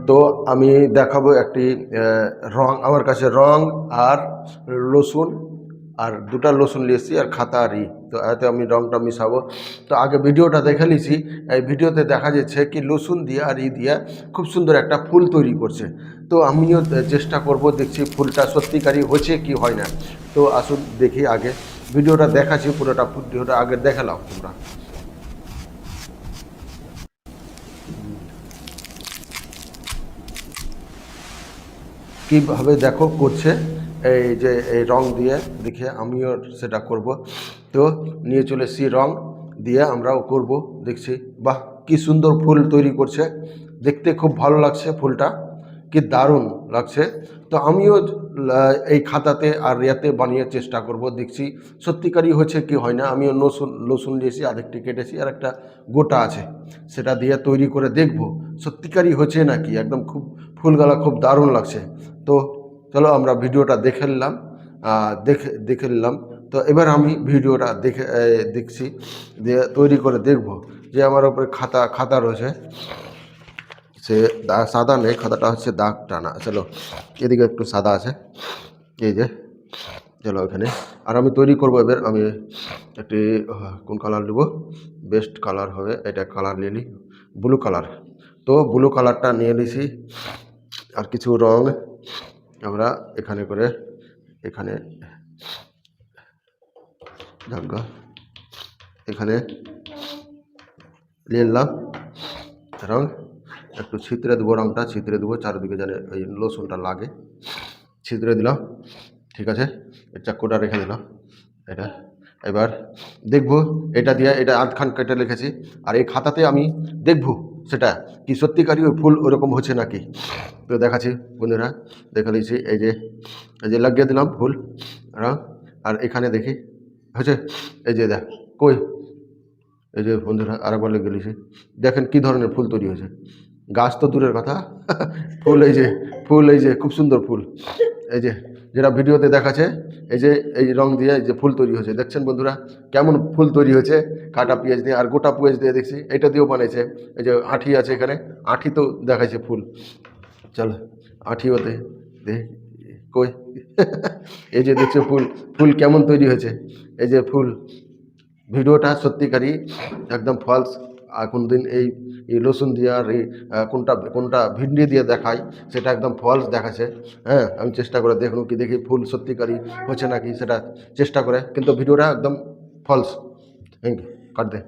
তো আমি দেখাবো একটি রং, আমার কাছে রং আর রসুন আর দুটা রসুন নিয়েছি আর খাতা আর তো এতে আমি রংটা মিশাবো। তো আগে ভিডিওটা দেখে নিয়েছি। এই ভিডিওতে দেখা যাচ্ছে কি রসুন দিয়ে আর দিয়ে খুব সুন্দর একটা ফুল তৈরি করছে। তো আমিও চেষ্টা করব, দেখছি ফুলটা সত্যিকারই হচ্ছে কি হয় না। তো আসুন দেখি, আগে ভিডিওটা দেখাচ্ছি, পুরোটা ভিডিওটা আগে দেখালাম তোমরা। কীভাবে দেখো করছে, এই যে এই রং দিয়ে দেখে আমিও সেটা করব। তো নিয়ে চলে এসেছি রং দিয়ে, আমরাও করব। দেখছি বাহ কি সুন্দর ফুল তৈরি করছে, দেখতে খুব ভালো লাগছে ফুলটা, কি দারুণ লাগছে। তো আমিও এই খাতাতে আর ইয়াতে বানিয়ে চেষ্টা করব, দেখছি সত্যিকারই হচ্ছে কি হয় না। আমিও লসুন দিয়েছি, আরেকটি কেটেছি আর একটা গোটা আছে, সেটা দিয়ে তৈরি করে দেখব সত্যিকারই হচ্ছে নাকি। একদম খুব ফুলগুলা খুব দারুণ লাগছে। তো চলো আমরা ভিডিওটা দেখে নিলাম, দেখে নিলাম। তো এবার আমি ভিডিওটা দেখছি, দিয়ে তৈরি করে দেখব। যে আমার উপরে খাতা রয়েছে, সে সাদা নেই, খাতাটা হচ্ছে দাগ টানা। চলো এদিকে একটু সাদা আছে, এই যে চলো এখানে। আর আমি তৈরি করবো এবার। আমি একটি কোন কালার নেব, বেস্ট কালার হবে এটা, কালার নিয়ে নিই ব্লু কালার। তো ব্লু কালারটা নিয়ে নিছি। আর কিছু রং আমরা এখানে করে, এখানে এখানে নিয়ে নিলাম রং। একটু ছিদ্রে দেবো, রংটা ছিদ্রে দেবো চারিদিকে, যেন ওই লসুনটা লাগে। ছিদ্রে দিলাম, ঠিক আছে। এর চাকুটা রেখে দিলাম এটা। এবার দেখব এটা দিয়ে, এটা আধখান কেটে রেখেছি। আর এই খাতাতে আমি দেখব সেটা কি সত্যিকারই ওই ফুল ওরকম হচ্ছে নাকি। তো দেখাচ্ছি বন্ধুরা, দেখে নিয়েছি। এই যে লাগিয়ে দিলাম ফুল রং। আর এখানে দেখি হয়েছে, এই যে দেখ কই, এই যে বন্ধুরা আরেকবার লেগে গেছি। দেখেন কি ধরনের ফুল তৈরি হয়েছে, গাছ তো দূরের কথা ফুল এই যে খুব সুন্দর ফুল। এই যে যেটা ভিডিওতে দেখাচ্ছে, এই রং দিয়ে এই যে ফুল তৈরি হয়েছে, দেখছেন বন্ধুরা কেমন ফুল তৈরি হয়েছে। কাটা পেঁয়াজ দিয়ে আর গোটা পেঁয়াজ দিয়ে দেখছি, এটা দিয়েও বানাইছে। এই যে আঁঠি আছে এখানে, আঁঠি তো দেখাইছে ফুল। চলো আঁঠিও দেখ কই এই যে দেখছো ফুল কেমন তৈরি হয়েছে। এই যে ফুল, ভিডিওটা সত্যিকারই একদম ফলস। আর কোনদিন এই রসুন দিয়ে আর এই কোনটা ভিন্ডি দিয়ে দেখায়, সেটা একদম ফলস দেখাচ্ছে। হ্যাঁ, আমি চেষ্টা করে দেখুন কি দেখি ফুল সত্যিকারই হচ্ছে নাকি সেটা চেষ্টা করে, কিন্তু ভিডিওটা একদম false. Thank you, cut they.